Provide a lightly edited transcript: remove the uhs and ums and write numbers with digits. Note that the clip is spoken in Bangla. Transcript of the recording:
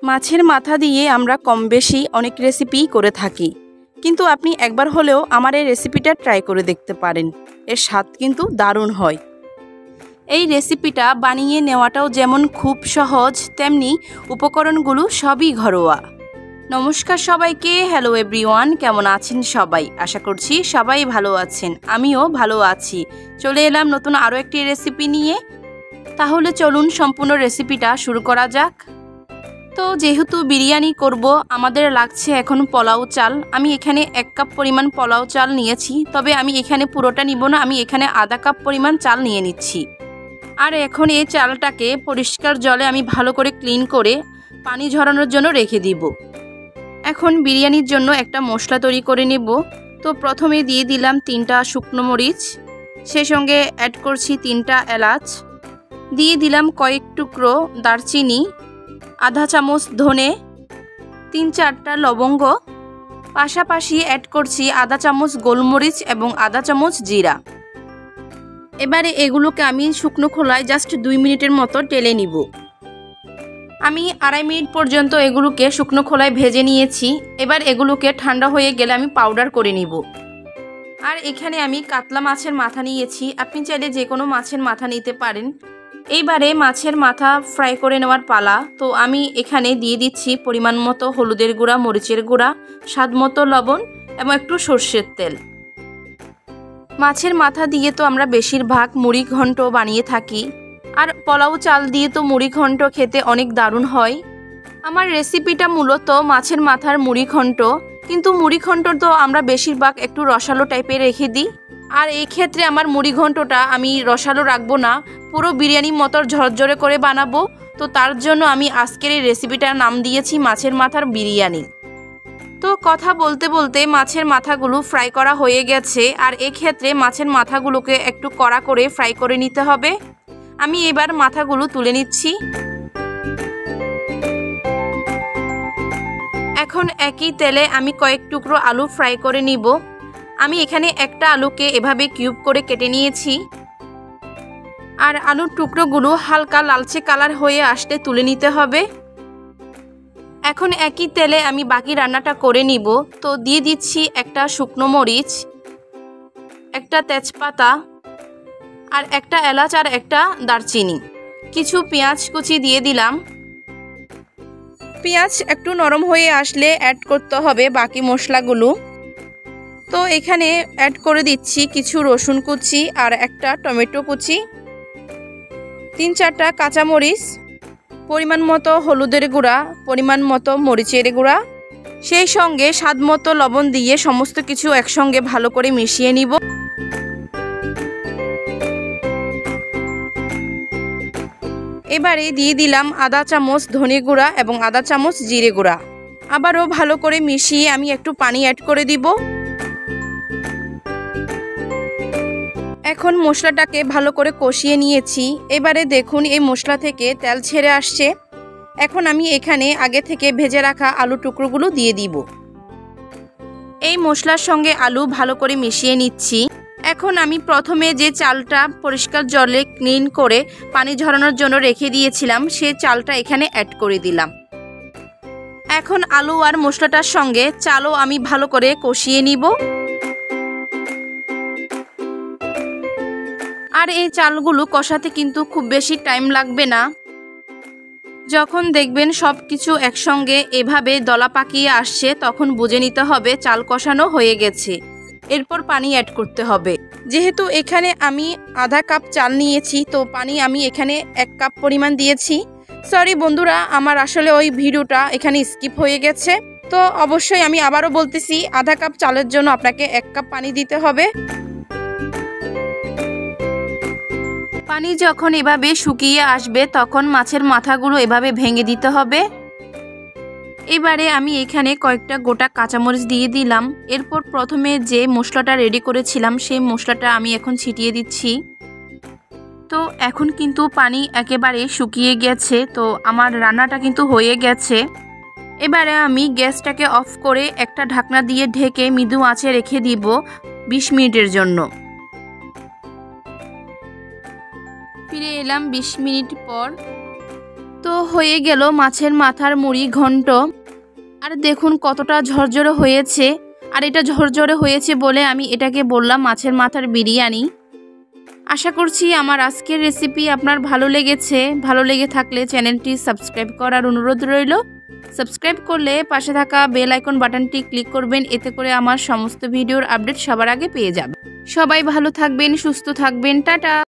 মাছের মাথা দিয়ে আমরা কম বেশি অনেক রেসিপি করে থাকি, কিন্তু আপনি একবার হলেও আমার এই রেসিপিটা ট্রাই করে দেখতে পারেন। এর স্বাদ কিন্তু দারুণ হয়। এই রেসিপিটা বানিয়ে নেওয়াটাও যেমন খুব সহজ, তেমনি উপকরণগুলো সবই ঘরোয়া। নমস্কার সবাইকে, হ্যালো এভরিওয়ান, কেমন আছেন সবাই? আশা করছি সবাই ভালো আছেন, আমিও ভালো আছি। চলে এলাম নতুন আরও একটি রেসিপি নিয়ে। তাহলে চলুন সম্পূর্ণ রেসিপিটা শুরু করা যাক। তো যেহেতু বিরিয়ানি করব, আমাদের লাগছে এখন পোলাও চাল। আমি এখানে 1 কাপ পরিমাণ পোলাও চাল নিয়েছি, তবে আমি এখানে পুরোটা নিব না, আমি এখানে আধা কাপ পরিমাণ চাল নিয়ে নিচ্ছি। আর এখন এই চালটাকে পরিষ্কার জলে আমি ভালো করে ক্লিন করে পানি ঝরানোর জন্য রেখে দিব। এখন বিরিয়ানির জন্য একটা মশলা তৈরি করে নেব। তো প্রথমে দিয়ে দিলাম 3টা শুকনো মরিচ, সেই সঙ্গে অ্যাড করছি 3টা এলাচ, দিয়ে দিলাম কয়েক টুকরো দারচিনি, আধা চামচ ধনে, 3-4টা লবঙ্গ, পাশাপাশি অ্যাড করছি আধা চামচ গোলমরিচ এবং আধা চামচ জিরা। এবারে এগুলোকে আমি শুকনো খোলায় জাস্ট 2 মিনিটের মতো টেলে নিব। আমি 2.5 মিনিট পর্যন্ত এগুলোকে শুকনো খোলায় ভেজে নিয়েছি। এবার এগুলোকে ঠান্ডা হয়ে গেলে আমি পাউডার করে নিব। আর এখানে আমি কাতলা মাছের মাথা নিয়েছি, আপনি চাইলে যে কোনো মাছের মাথা নিতে পারেন। এইবারে মাছের মাথা ফ্রাই করে নেওয়ার পালা। তো আমি এখানে দিয়ে দিচ্ছি পরিমাণ মতো হলুদের গুঁড়া, মরিচের গুঁড়া, স্বাদ মতো লবণ এবং একটু সর্ষের তেল। মাছের মাথা দিয়ে তো আমরা বেশিরভাগ মুড়ি ঘন্ট বানিয়ে থাকি, আর পোলাও চাল দিয়ে তো মুড়ি ঘন্ট খেতে অনেক দারুণ হয়। আমার রেসিপিটা মূলত মাছের মাথার মুড়ি ঘন্ট, কিন্তু মুড়ি ঘন্ট তো আমরা বেশিরভাগ একটু রসালো টাইপের রেখে দিই। আর এই ক্ষেত্রে আমার মুড়ি ঘন্টটা আমি রসালো রাখবো না, পুরো বিরিয়ানির মতো ঝরঝরে করে বানাবো। তো তার জন্য আমি আজকের এই রেসিপিটার নাম দিয়েছি মাছের মাথার বিরিয়ানি। তো কথা বলতে বলতে মাছের মাথাগুলো ফ্রাই করা হয়ে গেছে, আর এক্ষেত্রে মাছের মাথাগুলোকে একটু কড়া করে ফ্রাই করে নিতে হবে। আমি এবার মাথাগুলো তুলে নিচ্ছি। এখন একই তেলে আমি কয়েক টুকরো আলু ফ্রাই করে নিব। আমি এখানে একটা আলুকে এভাবে কিউব করে কেটে নিয়েছি, আর আলুর টুকরোগুলো হালকা লালচে কালার হয়ে আসলে তুলে নিতে হবে। এখন একই তেলে আমি বাকি রান্নাটা করে নিব। তো দিয়ে দিচ্ছি একটা শুকনো মরিচ, একটা তেজপাতা, আর একটা এলাচ, আর একটা দারচিনি, কিছু পেঁয়াজ কুচি দিয়ে দিলাম। পেঁয়াজ একটু নরম হয়ে আসলে অ্যাড করতে হবে বাকি মশলাগুলো। তো এখানে অ্যাড করে দিচ্ছি কিছু রসুন কুচি আর একটা টমেটো কুচি, 3-4টা কাঁচামরিচ, পরিমাণ মতো হলুদের গুঁড়া, পরিমাণ মতো মরিচের গুঁড়া, সেই সঙ্গে স্বাদ মতো লবণ দিয়ে সমস্ত কিছু একসঙ্গে ভালো করে মিশিয়ে নিব। এবারে দিয়ে দিলাম আধা চামচ ধনে গুঁড়া এবং আধা চামচ জিরে গুঁড়া। আবারও ভালো করে মিশিয়ে আমি একটু পানি অ্যাড করে দিব। এখন মশলাটাকে ভালো করে কষিয়ে নিয়েছি। এবারে দেখুন এই মশলা থেকে তেল ছেড়ে আসছে। এখন আমি এখানে আগে থেকে ভেজে রাখা আলু টুকরোগুলো দিয়ে দিব। এই মশলার সঙ্গে আলু ভালো করে মিশিয়ে নিচ্ছি। এখন আমি প্রথমে যে চালটা পরিষ্কার জলে ক্লিন করে পানি ঝরানোর জন্য রেখে দিয়েছিলাম, সেই চালটা এখানে অ্যাড করে দিলাম। এখন আলু আর মশলাটার সঙ্গে চালও আমি ভালো করে কষিয়ে নিব। আর এই চালগুলো কষাতে কিন্তু খুব বেশি টাইম লাগবে না। যখন দেখবেন সব কিছু একসঙ্গে এভাবে দলা পাকিয়ে আসছে, তখন বুঝে নিতে হবে চাল কষানো হয়ে গেছে। এরপর পানি অ্যাড করতে হবে। যেহেতু এখানে আমি আধা কাপ চাল নিয়েছি, তো পানি আমি এখানে 1 কাপ পরিমাণ দিয়েছি। সরি বন্ধুরা, আমার আসলে ওই ভিডিওটা এখানে স্কিপ হয়ে গেছে। তো অবশ্যই আমি আবারও বলতেছি, আধা কাপ চালের জন্য আপনাকে 1 কাপ পানি দিতে হবে। পানি যখন এভাবে শুকিয়ে আসবে, তখন মাছের মাথাগুলো এভাবে ভেঙে দিতে হবে। এবারে আমি এখানে কয়েকটা গোটা কাঁচামরিচ দিয়ে দিলাম। এরপর প্রথমে যে মশলাটা রেডি করেছিলাম, সেই মশলাটা আমি এখন ছিটিয়ে দিচ্ছি। তো এখন কিন্তু পানি একেবারে শুকিয়ে গেছে। তো আমার রান্নাটা কিন্তু হয়ে গেছে। এবারে আমি গ্যাসটাকে অফ করে একটা ঢাকনা দিয়ে ঢেকে মৃদু আঁচে রেখে দিব 20 মিনিটের জন্য। ফিরে এলাম 20 মিনিট পর। তো হয়ে গেল মাছের মাথার মুড়ি ঘন্ট। আর দেখুন কতটা ঝরঝরে হয়েছে। আর এটা ঝরঝরে হয়েছে বলে আমি এটাকে বললাম মাছের মাথার বিরিয়ানি। আশা করছি আমার আজকের রেসিপি আপনার ভালো লেগেছে। ভালো লেগে থাকলে চ্যানেলটি সাবস্ক্রাইব করার অনুরোধ রইল। সাবস্ক্রাইব করলে পাশে থাকা বেল আইকন বাটনটি ক্লিক করবেন, এতে করে আমার সমস্ত ভিডিওর আপডেট সবার আগে পেয়ে যাবেন। সবাই ভালো থাকবেন, সুস্থ থাকবেন, টাটা।